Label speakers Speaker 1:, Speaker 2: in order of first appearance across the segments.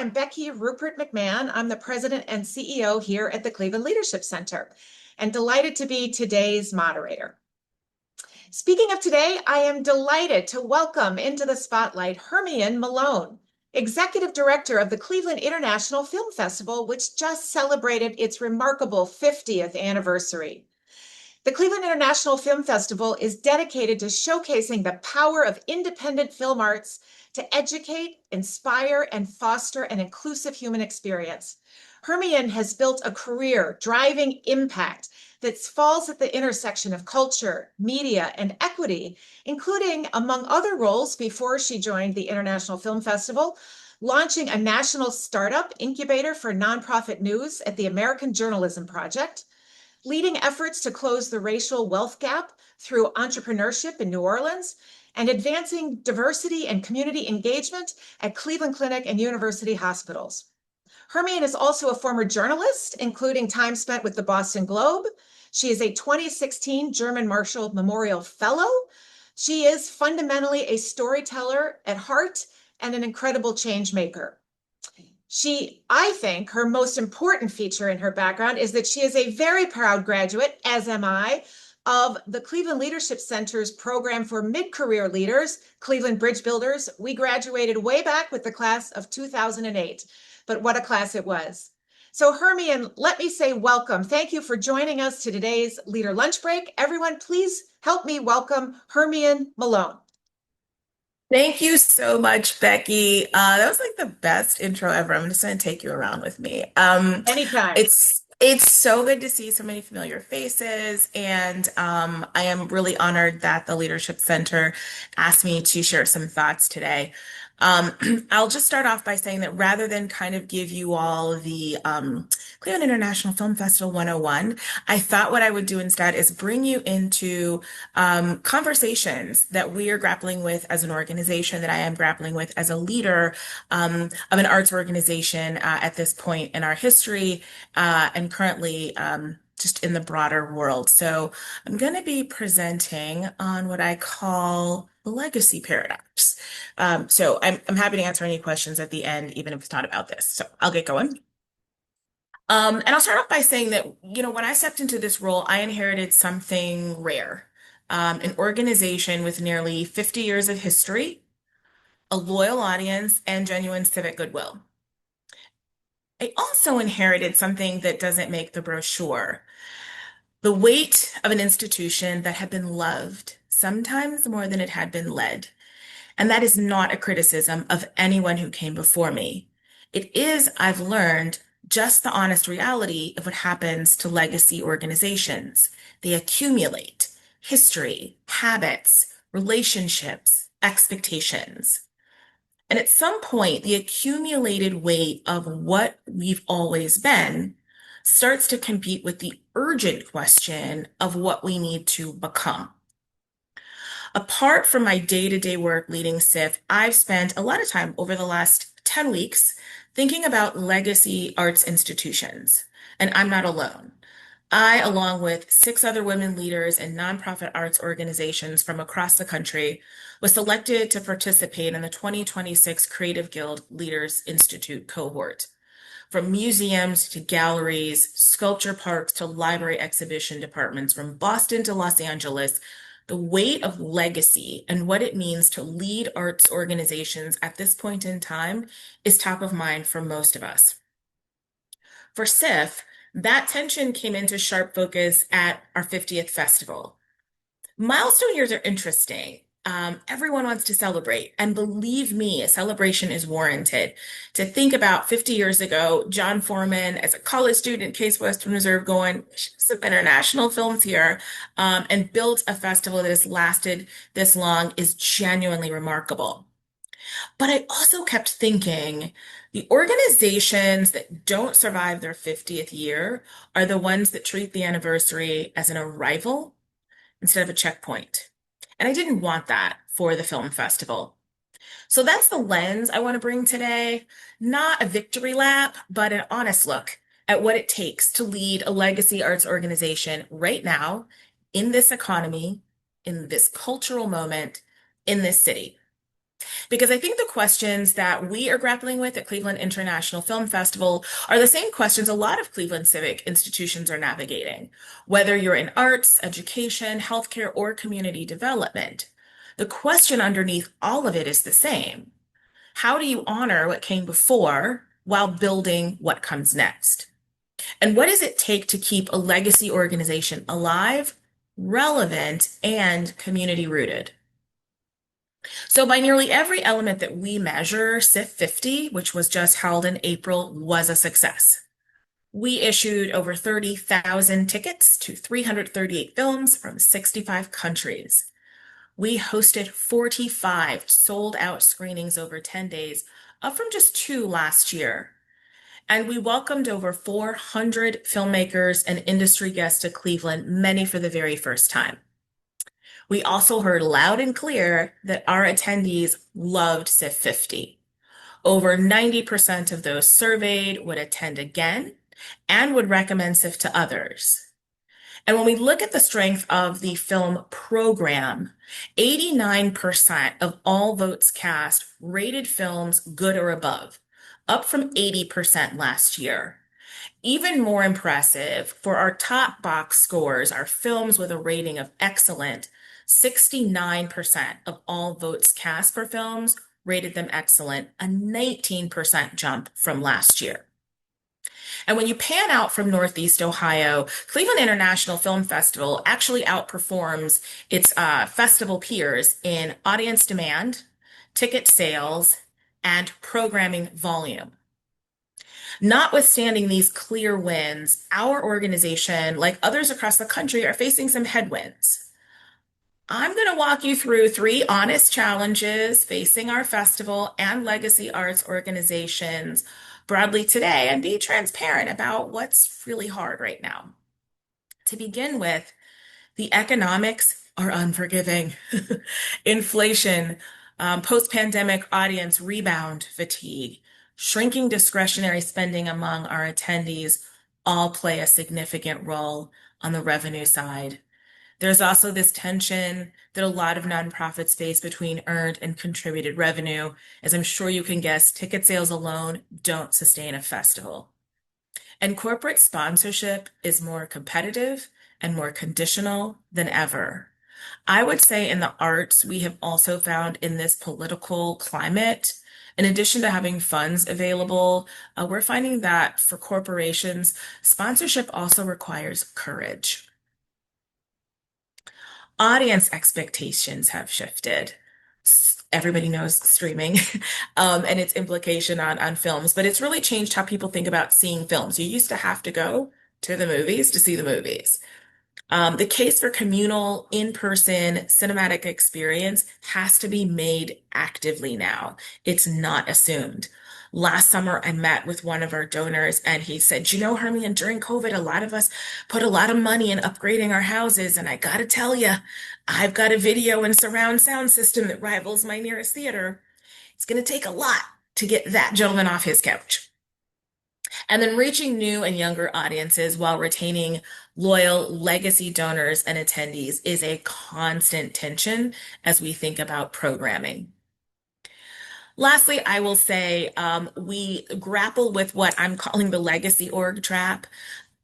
Speaker 1: I'm Becky Rupert McMahon. I'm the president and CEO here at the Cleveland Leadership Center and delighted to be today's moderator. Speaking of today, I am delighted to welcome into the spotlight Hermione Malone, Executive Director of the Cleveland International Film Festival, which just celebrated its remarkable 50th anniversary. The Cleveland International Film Festival is dedicated to showcasing the power of independent film arts to educate, inspire, and foster an inclusive human experience. Hermione has built a career driving impact that falls at the intersection of culture, media, and equity, including, among other roles, before she joined the International Film Festival, launching a national startup incubator for nonprofit news at the American Journalism Project, leading efforts to close the racial wealth gap through entrepreneurship in New Orleans, and advancing diversity and community engagement at Cleveland Clinic and university hospitals. Hermione is also a former journalist, including time spent with the Boston Globe. She is a 2016 German Marshall Memorial Fellow. She is fundamentally a storyteller at heart and an incredible change maker. I think her most important feature in her background is that she is a very proud graduate, as am I, of the Cleveland Leadership Center's program for mid-career leaders, Cleveland Bridge Builders. We graduated way back with the class of 2008, but what a class it was. So Hermione, let me say welcome. Thank you for joining us to today's Leader Lunch Break. Everyone, please help me welcome Hermione Malone.
Speaker 2: Thank you so much, Becky. That was like the best intro ever. I'm just going to take you around with me.
Speaker 1: Anytime.
Speaker 2: It's so good to see so many familiar faces, and I am really honored that the Leadership Center asked me to share some thoughts today. Um, I'll just start off by saying that rather than kind of give you all the Cleveland International Film Festival 101, I thought what I would do instead is bring you into conversations that we are grappling with as an organization, that I am grappling with as a leader of an arts organization at this point in our history and currently just in the broader world. So I'm going to be presenting on what I call the legacy paradox. So I'm happy to answer any questions at the end, even if it's not about this. So I'll get going. And I'll start off by saying that, when I stepped into this role, I inherited something rare, an organization with nearly 50 years of history, a loyal audience, and genuine civic goodwill. I also inherited something that doesn't make the brochure, the weight of an institution that had been loved, sometimes more than it had been led. And that is not a criticism of anyone who came before me. It is, I've learned, just the honest reality of what happens to legacy organizations. They accumulate history, habits, relationships, expectations. And at some point, the accumulated weight of what we've always been starts to compete with the urgent question of what we need to become. Apart from my day-to-day work leading CIFF, I've spent a lot of time over the last 10 weeks thinking about legacy arts institutions. And I'm not alone. I, along with 6 other women leaders and nonprofit arts organizations from across the country, was selected to participate in the 2026 Creative Guild Leaders Institute cohort. From museums to galleries, sculpture parks to library exhibition departments, from Boston to Los Angeles, the weight of legacy and what it means to lead arts organizations at this point in time is top of mind for most of us. For CIFF, that tension came into sharp focus at our 50th festival. Milestone years are interesting. Everyone wants to celebrate, and believe me, a celebration is warranted. To think about 50 years ago, John Foreman, as a college student at Case Western Reserve, going, some international films here, and built a festival that has lasted this long is genuinely remarkable. But I also kept thinking the organizations that don't survive their 50th year are the ones that treat the anniversary as an arrival instead of a checkpoint. And I didn't want that for the film festival. So that's the lens I want to bring today. Not a victory lap, but an honest look at what it takes to lead a legacy arts organization right now in this economy, in this cultural moment, in this city. Because I think the questions that we are grappling with at Cleveland International Film Festival are the same questions a lot of Cleveland civic institutions are navigating, whether you're in arts, education, healthcare, or community development. The question underneath all of it is the same. How do you honor what came before while building what comes next? And what does it take to keep a legacy organization alive, relevant, and community rooted? So by nearly every element that we measure, CIFF 50, which was just held in April, was a success. We issued over 30,000 tickets to 338 films from 65 countries. We hosted 45 sold out screenings over 10 days, up from just two last year. And we welcomed over 400 filmmakers and industry guests to Cleveland, many for the very first time. We also heard loud and clear that our attendees loved CIFF 50. Over 90% of those surveyed would attend again and would recommend CIFF to others. And when we look at the strength of the film program, 89% of all votes cast rated films good or above, up from 80% last year. Even more impressive, for our top box scores, our films with a rating of excellent, 69% of all votes cast for films rated them excellent, a 19% jump from last year. And when you pan out from Northeast Ohio, Cleveland International Film Festival actually outperforms its festival peers in audience demand, ticket sales, and programming volume. Notwithstanding these clear wins, our organization, like others across the country, are facing some headwinds. I'm going to walk you through three honest challenges facing our festival and legacy arts organizations broadly today and be transparent about what's really hard right now. To begin with, the economics are unforgiving. Inflation, post-pandemic audience rebound fatigue, shrinking discretionary spending among our attendees all play a significant role on the revenue side. There's also this tension that a lot of nonprofits face between earned and contributed revenue. As I'm sure you can guess, ticket sales alone don't sustain a festival. And corporate sponsorship is more competitive and more conditional than ever. I would say in the arts, we have also found in this political climate, in addition to having funds available, we're finding that for corporations, sponsorship also requires courage. Audience expectations have shifted. Everybody knows streaming and its implication on films, but it's really changed how people think about seeing films. You used to have to go to the movies to see the movies. The case for communal, in-person cinematic experience has to be made actively now. It's not assumed. Last summer, I met with one of our donors and he said, you know, Hermione, during COVID, a lot of us put a lot of money in upgrading our houses. And I gotta tell you, I've got a video and surround sound system that rivals my nearest theater. It's gonna take a lot to get that gentleman off his couch. And then reaching new and younger audiences while retaining loyal legacy donors and attendees is a constant tension as we think about programming. Lastly, I will say we grapple with what I'm calling the legacy org trap.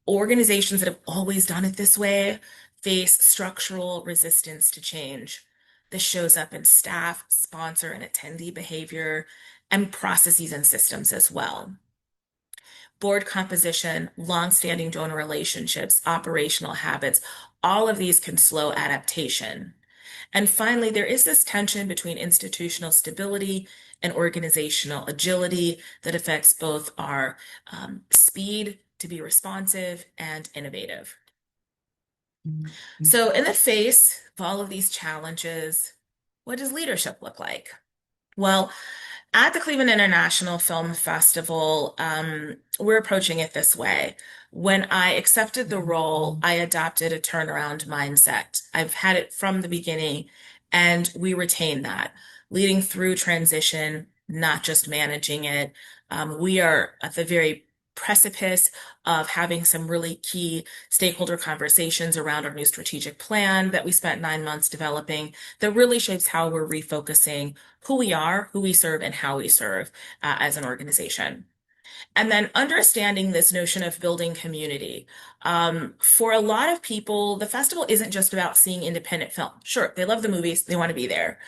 Speaker 2: Organizations that have always done it this way face structural resistance to change. This shows up in staff, sponsor, and attendee behavior, and processes and systems as well. Board composition, long-standing donor relationships, operational habits, all of these can slow adaptation. And finally, there is this tension between institutional stability and organizational agility that affects both our speed to be responsive and innovative. So in the face of all of these challenges, what does leadership look like? Well, at the Cleveland International Film Festival, we're approaching it this way. When I accepted the role, I adopted a turnaround mindset. I've had it from the beginning, and we retain that, leading through transition, not just managing it. We are at the very precipice of having some really key stakeholder conversations around our new strategic plan that we spent 9 months developing that really shapes how we're refocusing who we are, who we serve, and how we serve as an organization. And then understanding this notion of building community. For a lot of people, the festival isn't just about seeing independent film. Sure, they love the movies, they want to be there.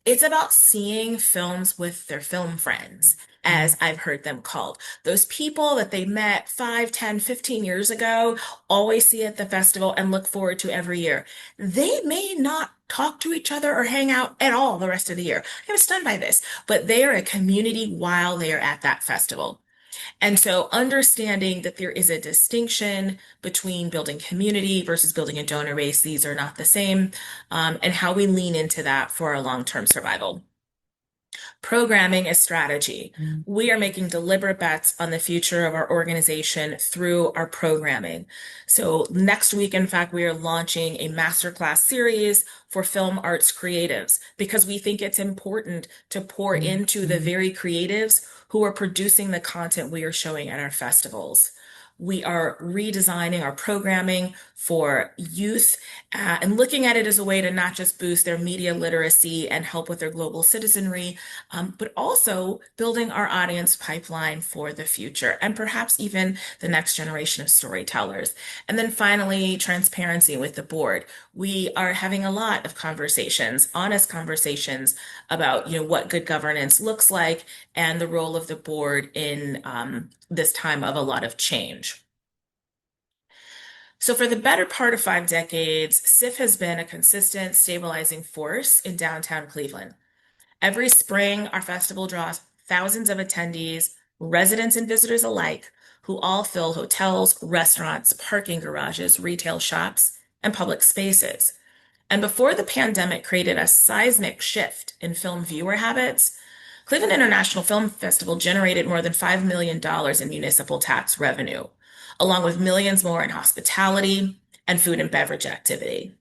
Speaker 2: It's about seeing films with their film friends, as I've heard them called. Those people that they met 5, 10, 15 years ago, always see at the festival and look forward to every year. They may not talk to each other or hang out at all the rest of the year. I was stunned by this, but they are a community while they are at that festival. And so understanding that there is a distinction between building community versus building a donor base, these are not the same, and how we lean into that for our long-term survival. Programming is strategy. We are making deliberate bets on the future of our organization through our programming. So next week, in fact, we are launching a masterclass series for film arts creatives because we think it's important to pour into the very creatives who are producing the content we are showing at our festivals. We are redesigning our programming for youth and looking at it as a way to not just boost their media literacy and help with their global citizenry, but also building our audience pipeline for the future and perhaps even the next generation of storytellers. And then finally, transparency with the board. We are having a lot of conversations, honest conversations about, what good governance looks like and the role of the board in this time of a lot of change. So for the better part of 5 decades, CIFF has been a consistent stabilizing force in downtown Cleveland. Every spring, our festival draws thousands of attendees, residents and visitors alike, who all fill hotels, restaurants, parking garages, retail shops, and public spaces. And before the pandemic created a seismic shift in film viewer habits, Cleveland International Film Festival generated more than $5 million in municipal tax revenue, along with millions more in hospitality and food and beverage activity.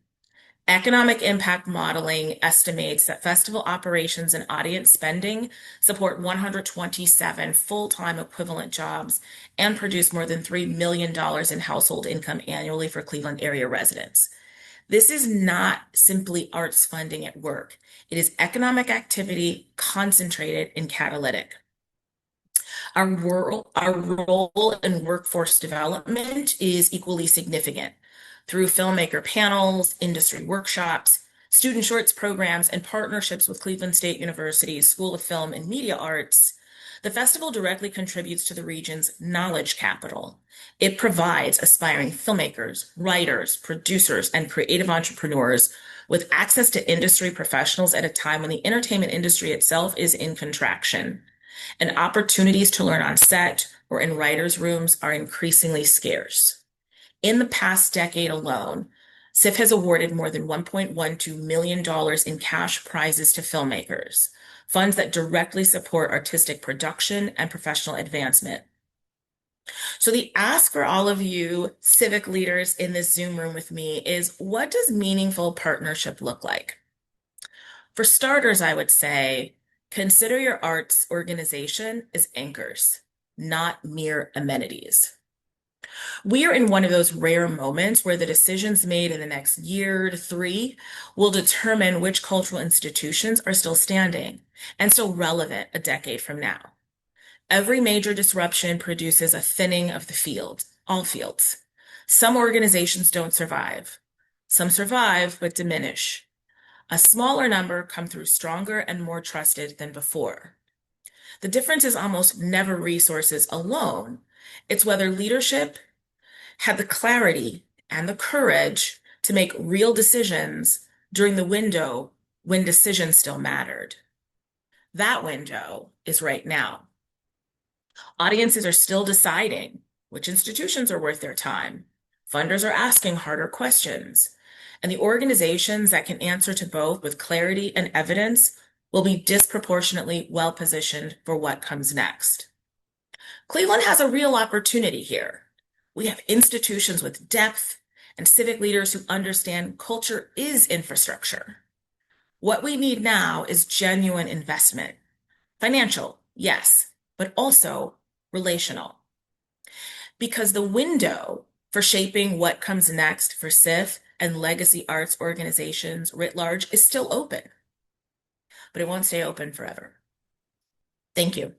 Speaker 2: Economic impact modeling estimates that festival operations and audience spending support 127 full-time equivalent jobs and produce more than $3 million in household income annually for Cleveland area residents. This is not simply arts funding at work. It is economic activity concentrated in catalytic. Our role in workforce development is equally significant through filmmaker panels, industry workshops, student shorts programs, and partnerships with Cleveland State University's School of Film and Media Arts. The festival directly contributes to the region's knowledge capital. It provides aspiring filmmakers, writers, producers, and creative entrepreneurs with access to industry professionals at a time when the entertainment industry itself is in contraction. And opportunities to learn on set or in writers' rooms are increasingly scarce. In the past decade alone, CIFF has awarded more than $1.12 million in cash prizes to filmmakers, funds that directly support artistic production and professional advancement. So the ask for all of you civic leaders in this Zoom room with me is, what does meaningful partnership look like? For starters, I would say, consider your arts organization as anchors, not mere amenities. We are in one of those rare moments where the decisions made in the next year to 3 will determine which cultural institutions are still standing and still relevant a decade from now. Every major disruption produces a thinning of the field, all fields. Some organizations don't survive. Some survive but diminish. A smaller number come through stronger and more trusted than before. The difference is almost never resources alone. It's whether leadership had the clarity and the courage to make real decisions during the window when decisions still mattered. That window is right now. Audiences are still deciding which institutions are worth their time. Funders are asking harder questions. And the organizations that can answer to both with clarity and evidence will be disproportionately well positioned for what comes next. Cleveland has a real opportunity here. We have institutions with depth and civic leaders who understand culture is infrastructure. What we need now is genuine investment. Financial, yes, but also relational. because the window for shaping what comes next for CIFF and legacy arts organizations writ large is still open, but it won't stay open forever. Thank you.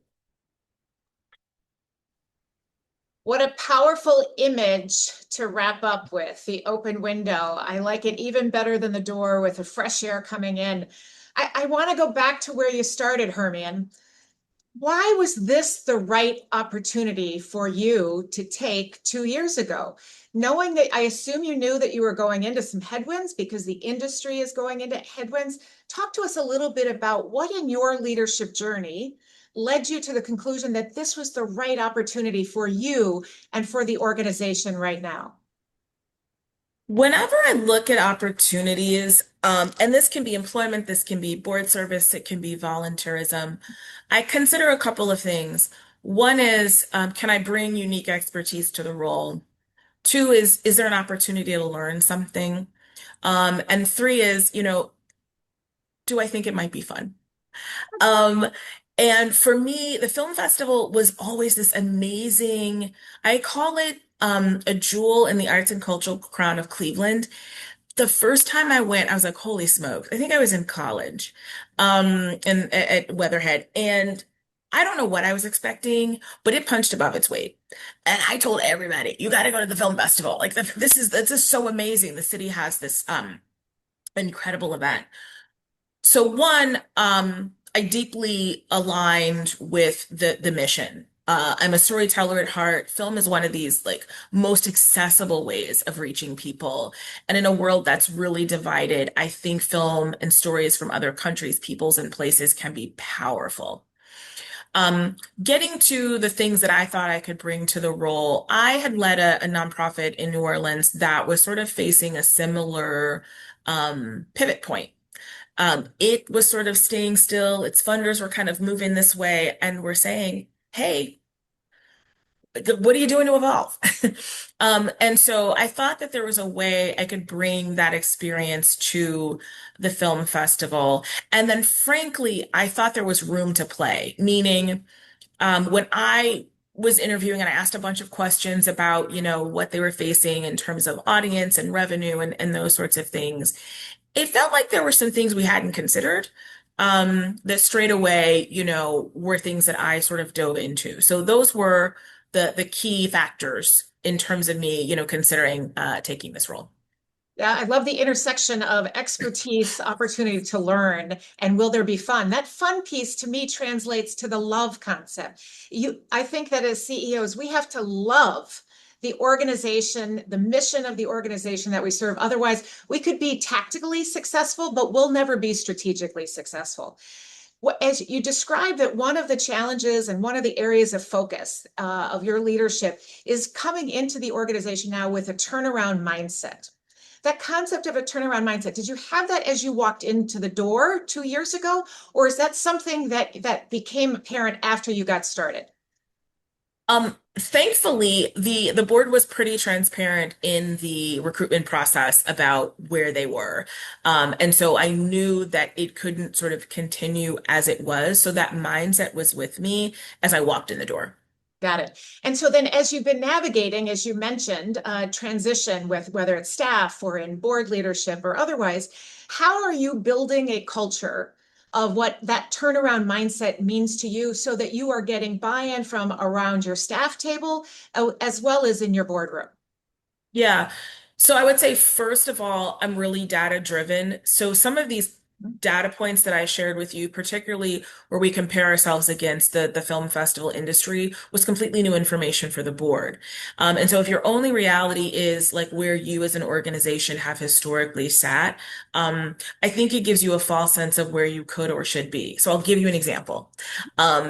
Speaker 1: What a powerful image to wrap up with, the open window. I like it even better than the door with the fresh air coming in. I want to go back to where you started, Hermione. Why was this the right opportunity for you to take 2 years ago? Knowing that, I assume you knew that you were going into some headwinds because the industry is going into headwinds. Talk to us a little bit about what in your leadership journey led you to the conclusion that this was the right opportunity for you and for the organization right now.
Speaker 2: Whenever I look at opportunities, and this can be employment, this can be board service, it can be volunteerism, I consider a couple of things. One is, can I bring unique expertise to the role? Two is there an opportunity to learn something? And three is, do I think it might be fun? Um, and for me, the film festival was always this amazing, I call it a jewel in the arts and cultural crown of Cleveland. The first time I went, I was like, holy smokes. I think I was in college, and at Weatherhead. And I don't know what I was expecting, but it punched above its weight. And I told everybody, you got to go to the film festival. Like this is so amazing. The city has this incredible event. So one, I deeply aligned with the mission. I'm a storyteller at heart. Film is one of these like most accessible ways of reaching people. And in a world that's really divided, I think film and stories from other countries, peoples, and places can be powerful. Getting to the things that I thought I could bring to the role, I had led a nonprofit in New Orleans that was sort of facing a similar pivot point. It was sort of staying still. Its funders were kind of moving this way, and we're saying, hey, what are you doing to evolve? And so I thought that there was a way I could bring that experience to the film festival. And then, frankly, I thought there was room to play, meaning when I was interviewing and I asked a bunch of questions about, what they were facing in terms of audience and revenue and those sorts of things, it felt like there were some things we hadn't considered that straight away, were things that I sort of dove into. So those were the key factors in terms of me, considering taking this role.
Speaker 1: Yeah, I love the intersection of expertise, opportunity to learn, and will there be fun? That fun piece to me translates to the love concept. I think that as CEOs, we have to love the organization, the mission of the organization that we serve. Otherwise, we could be tactically successful, but we'll never be strategically successful. As you described that one of the challenges and one of the areas of focus of your leadership is coming into the organization now with a turnaround mindset. That concept of a turnaround mindset, did you have that as you walked into the door 2 years ago, or is that something that became apparent after you got started?
Speaker 2: Thankfully, the board was pretty transparent in the recruitment process about where they were. And so I knew that it couldn't sort of continue as it was. So that mindset was with me as I walked in the door.
Speaker 1: Got it. And so then, as you've been navigating, as you mentioned, transition with whether it's staff or in board leadership or otherwise, how are you building a culture of what that turnaround mindset means to you so that you are getting buy-in from around your staff table as well as in your boardroom?
Speaker 2: Yeah. So I would say, first of all, I'm really data driven. So some of these data points that I shared with you, particularly where we compare ourselves against the film festival industry, was completely new information for the board. And so if your only reality is like where you as an organization have historically sat, I think it gives you a false sense of where you could or should be. So I'll give you an example.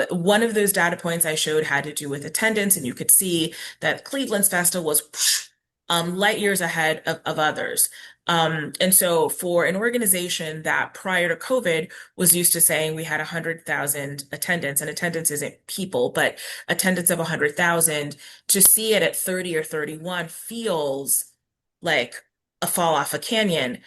Speaker 2: One of those data points I showed had to do with attendance, and you could see that Cleveland's festival was light years ahead of others. And so for an organization that prior to COVID was used to saying we had 100,000 attendance, and attendance isn't people, but attendance of 100,000, to see it at 30 or 31 feels like a fall off a canyon.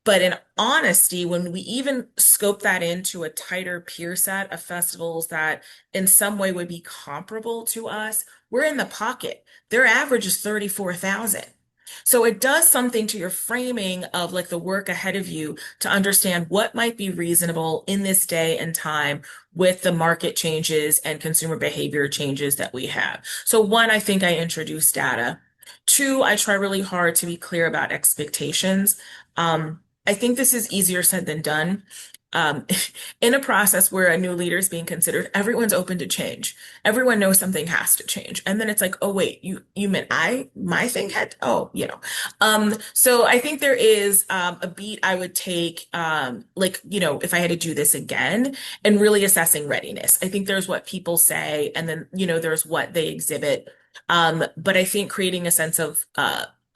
Speaker 2: But in honesty, when we even scope that into a tighter peer set of festivals that in some way would be comparable to us, we're in the pocket. Their average is 34,000. So it does something to your framing of like the work ahead of you to understand what might be reasonable in this day and time with the market changes and consumer behavior changes that we have. So one, I think I introduce data. Two, I try really hard to be clear about expectations. I think this is easier said than done. Um, in a process where a new leader is being considered, everyone's open to change. Everyone knows something has to change. And then it's like, oh wait, you meant my thing had so I think there is a beat I would take if I had to do this again and really assessing readiness. I think there's what people say and then there's what they exhibit. But I think creating a sense of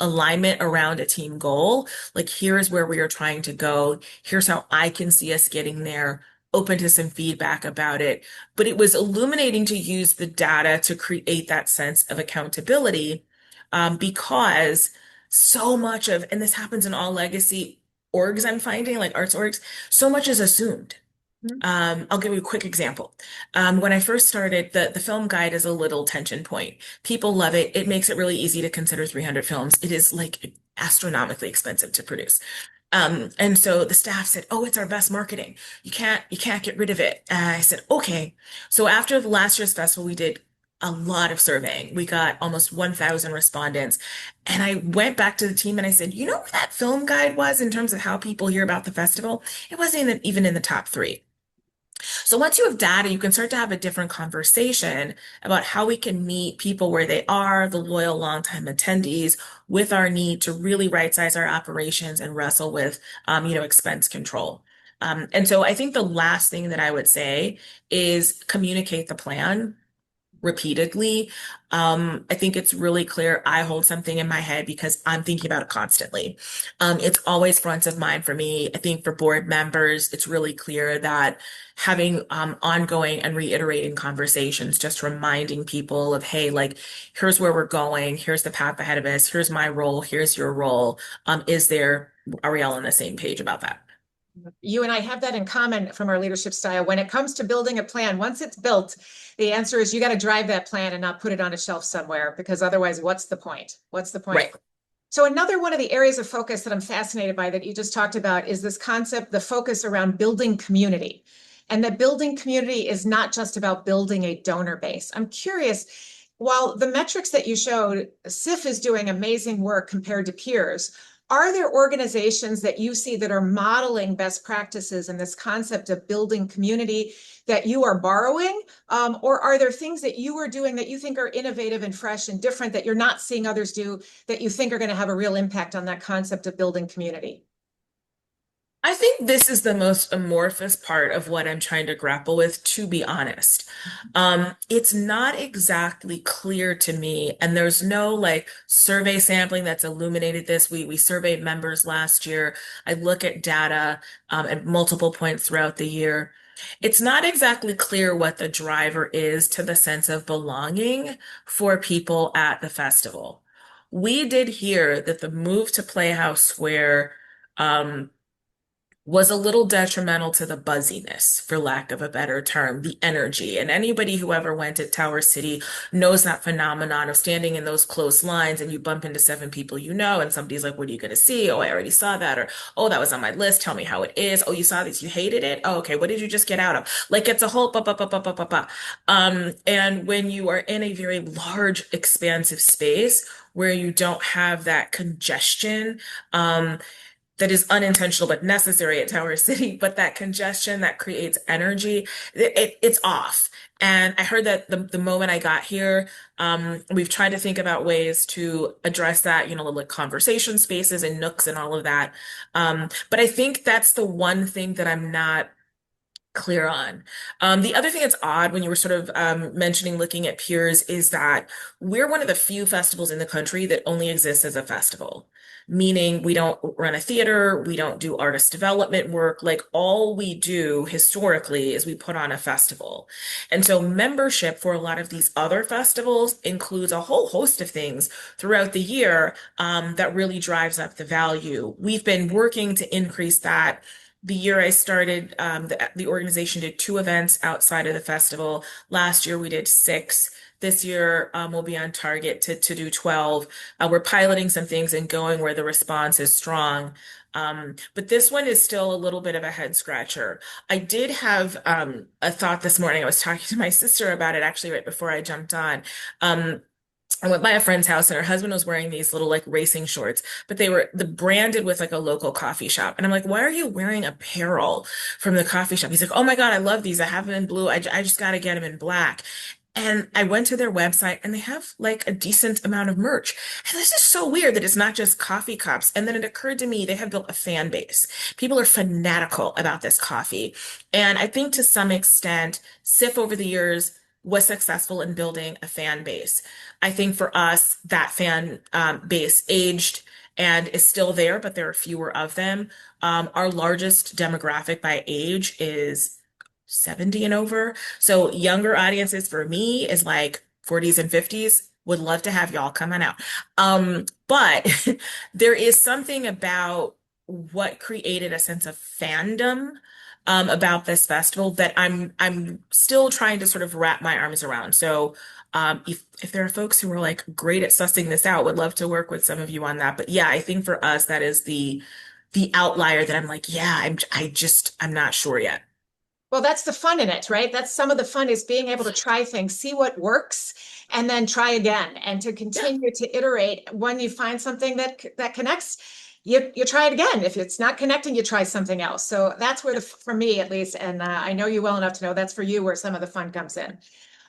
Speaker 2: alignment around a team goal, like here is where we are trying to go. Here's how I can see us getting there. Open to some feedback about it. But it was illuminating to use the data to create that sense of accountability because so much of, and this happens in all legacy orgs I'm finding, like arts orgs, so much is assumed.
Speaker 1: Mhm.
Speaker 2: I'll give you a quick example. When I first started, the film guide is a little tension point. People love it. It makes it really easy to consider 300 films. It is like astronomically expensive to produce. And so the staff said, "Oh, it's our best marketing. You can't get rid of it." And I said, "Okay." So after the last year's festival, we did a lot of surveying. We got almost 1,000 respondents. And I went back to the team and I said, "You know where that film guide was in terms of how people hear about the festival? It wasn't even in the top three." So once you have data, you can start to have a different conversation about how we can meet people where they are, the loyal longtime attendees, with our need to really right size our operations and wrestle with, expense control. And so I think the last thing that I would say is communicate the plan repeatedly. I think it's really clear I hold something in my head because I'm thinking about it constantly. It's always front of mind for me. I think for board members, it's really clear that having ongoing and reiterating conversations, just reminding people of, hey, like, here's where we're going, here's the path ahead of us, here's my role, here's your role. Are we all on the same page about that?
Speaker 1: You and I have that in common from our leadership style. When it comes to building a plan, once it's built, the answer is you got to drive that plan and not put it on a shelf somewhere because otherwise, what's the point? What's the point?
Speaker 2: Right.
Speaker 1: So another one of the areas of focus that I'm fascinated by that you just talked about is this concept, the focus around building community. And that building community is not just about building a donor base. I'm curious, while the metrics that you showed, CIFF is doing amazing work compared to peers. Are there organizations that you see that are modeling best practices in this concept of building community that you are borrowing? Or are there things that you are doing that you think are innovative and fresh and different that you're not seeing others do that you think are going to have a real impact on that concept of building community?
Speaker 2: I think this is the most amorphous part of what I'm trying to grapple with, to be honest. It's not exactly clear to me, and there's no like survey sampling that's illuminated this. We surveyed members last year. I look at data at multiple points throughout the year. It's not exactly clear what the driver is to the sense of belonging for people at the festival. We did hear that the move to Playhouse Square um, was a little detrimental to the buzziness, for lack of a better term, the energy. And anybody who ever went to Tower City knows that phenomenon of standing in those close lines and you bump into seven people you know, and somebody's like, "What are you going to see?" "Oh, I already saw that." Or, "Oh, that was on my list. Tell me how it is." "Oh, you saw this. You hated it." "Oh, okay. What did you just get out of?" Like it's a whole ba ba ba ba ba ba ba. And when you are in a very large, expansive space where you don't have that congestion, that is unintentional but necessary at Tower City, but that congestion that creates energy, it's off. And I heard that the moment I got here, we've tried to think about ways to address that, like conversation spaces and nooks and all of that. But I think that's the one thing that I'm not clear on. The other thing that's odd when you were sort of mentioning looking at peers is that we're one of the few festivals in the country that only exists as a festival, meaning we don't run a theater, we don't do artist development work. Like all we do historically is we put on a festival. And so membership for a lot of these other festivals includes a whole host of things throughout the year that really drives up the value. We've been working to increase that. The year I started, the organization did two events outside of the festival. Last year we did six. This year, we'll be on target to do 12. We're piloting some things and going where the response is strong. But this one is still a little bit of a head scratcher. I did have a thought this morning. I was talking to my sister about it actually right before I jumped on. Um, I went by a friend's house and her husband was wearing these little like racing shorts, but they were the branded with like a local coffee shop. And I'm like, why are you wearing apparel from the coffee shop? He's like, oh my God, I love these. I have them in blue. I just got to get them in black. And I went to their website and they have like a decent amount of merch. And this is so weird that it's not just coffee cups. And then it occurred to me they have built a fan base. People are fanatical about this coffee. And I think to some extent, CIFF over the years was successful in building a fan base. I think for us, that fan base aged and is still there, but there are fewer of them. Our largest demographic by age is 70 and over. So younger audiences for me is like 40s and 50s. Would love to have y'all come on out. But there is something about what created a sense of fandom about this festival that I'm still trying to sort of wrap my arms around. So if there are folks who are like great at sussing this out, would love to work with some of you on that. But yeah, I think for us that is the outlier that I'm like, yeah, I'm not sure yet.
Speaker 1: Well, that's the fun in it, right? That's some of the fun is being able to try things, see what works, and then try again, and to
Speaker 2: Yeah.
Speaker 1: continue to iterate. When you find something that connects, you try it again. If it's not connecting, you try something else. So that's where for me at least, and I know you well enough to know that's for you where some of the fun comes in.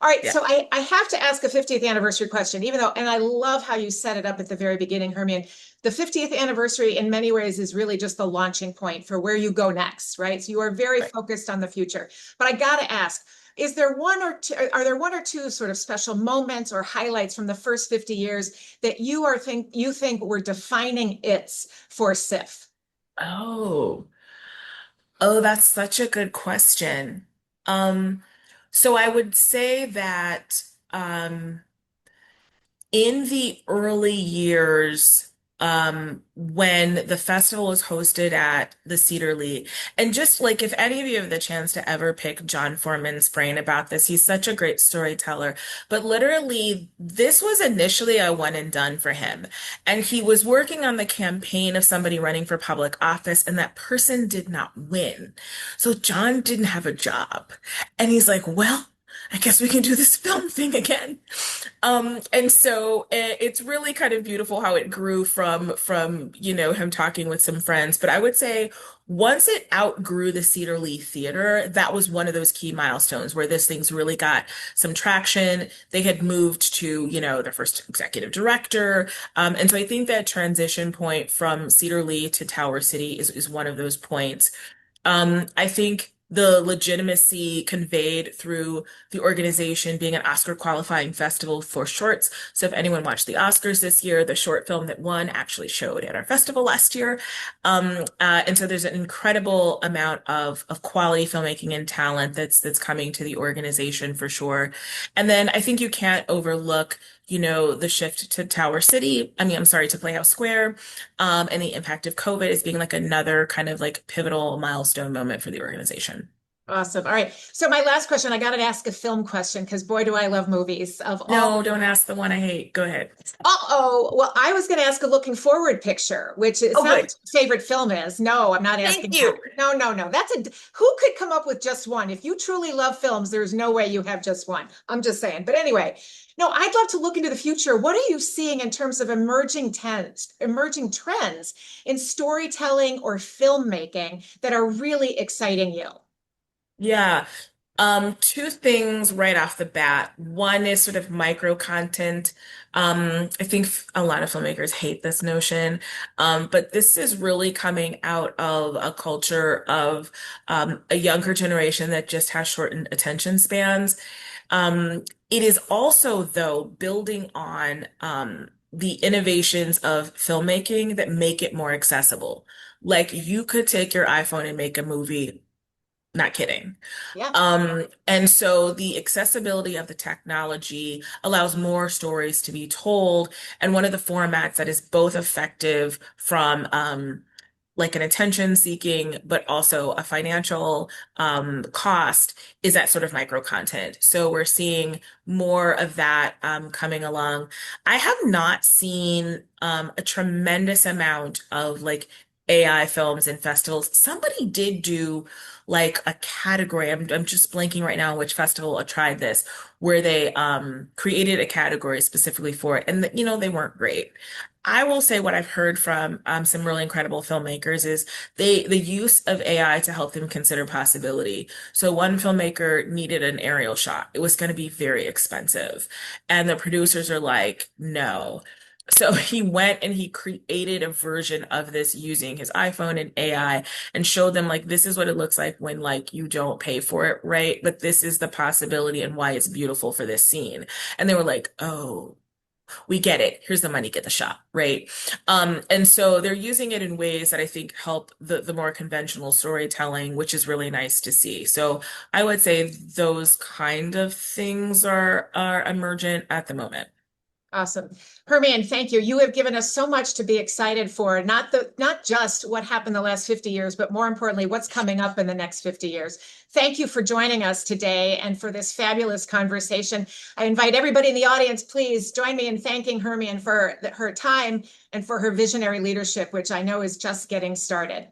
Speaker 1: All right,
Speaker 2: Yeah.
Speaker 1: so I have to ask a 50th anniversary question, even though, and I love how you set it up at the very beginning, Hermione. The 50th anniversary, in many ways, is really just the launching point for where you go next, right? So you are very
Speaker 2: Right.
Speaker 1: focused on the future. But I got to ask, is there one or two, are there one or two sort of special moments or highlights from the first 50 years that you think were defining its for CIFF?
Speaker 2: Oh. Oh, that's such a good question. Um, so I would say that in the early years, when the festival was hosted at the Cedar Lee, and just like if any of you have the chance to ever pick John Foreman's brain about this, he's such a great storyteller. But literally, this was initially a one and done for him. And he was working on the campaign of somebody running for public office, and that person did not win. So John didn't have a job. And he's like, well, I guess we can do this film thing again. And so it's really kind of beautiful how it grew from him talking with some friends. But I would say once it outgrew the Cedar Lee Theater, that was one of those key milestones where this thing's really got some traction. They had moved to, their first executive director. And so I think that transition point from Cedar Lee to Tower City is one of those points. I think the legitimacy conveyed through the organization being an Oscar qualifying festival for shorts. So if anyone watched the Oscars this year, the short film that won actually showed at our festival last year. And so there's an incredible amount of quality filmmaking and talent that's coming to the organization for sure. And then I think you can't overlook, the shift to Tower City. I mean, I'm sorry, to Playhouse Square, and the impact of COVID as being like another kind of like pivotal milestone moment for the organization.
Speaker 1: Awesome. All right. So my last question, I got to ask a film question because boy, do I love movies of all.
Speaker 2: No, don't ask the one I hate. Go ahead.
Speaker 1: Uh-oh. Well, I was going to ask a looking forward picture, which is
Speaker 2: Oh,
Speaker 1: not what
Speaker 2: good.
Speaker 1: your favorite film is. No, I'm not
Speaker 2: Thank
Speaker 1: asking that.
Speaker 2: you.
Speaker 1: No, no, no. Who could come up with just one? If you truly love films, there's no way you have just one. I'm just saying. But anyway, no, I'd love to look into the future. What are you seeing in terms of emerging trends in storytelling or filmmaking that are really exciting you?
Speaker 2: Yeah. Two things right off the bat. One is sort of micro content. I think a lot of filmmakers hate this notion, but this is really coming out of a culture of a younger generation that just has shortened attention spans. It is also, though, building on the innovations of filmmaking that make it more accessible. Like you could take your iPhone and make a movie, not kidding.
Speaker 1: Yeah.
Speaker 2: And so the accessibility of the technology allows more stories to be told. And one of the formats that is both effective from like an attention seeking, but also a financial cost is that sort of micro content. So we're seeing more of that coming along. I have not seen a tremendous amount of like AI films and festivals. Somebody did do like a category. I'm just blanking right now which festival tried this, where they created a category specifically for it, and they weren't great. I will say what I've heard from some really incredible filmmakers is the use of AI to help them consider possibility. So one filmmaker needed an aerial shot. It was going to be very expensive. And the producers are like, no. So he went and he created a version of this using his iPhone and AI and showed them like this is what it looks like when like you don't pay for it, right? But this is the possibility and why it's beautiful for this scene. And they were like, oh, we get it. Here's the money, get the shot, right? And so they're using it in ways that I think help the more conventional storytelling, which is really nice to see. So I would say those kind of things are emergent at the moment.
Speaker 1: Awesome. Hermione, thank you. You have given us so much to be excited for, not just what happened the last 50 years, but more importantly, what's coming up in the next 50 years. Thank you for joining us today and for this fabulous conversation. I invite everybody in the audience, please join me in thanking Hermione for her time and for her visionary leadership, which I know is just getting started.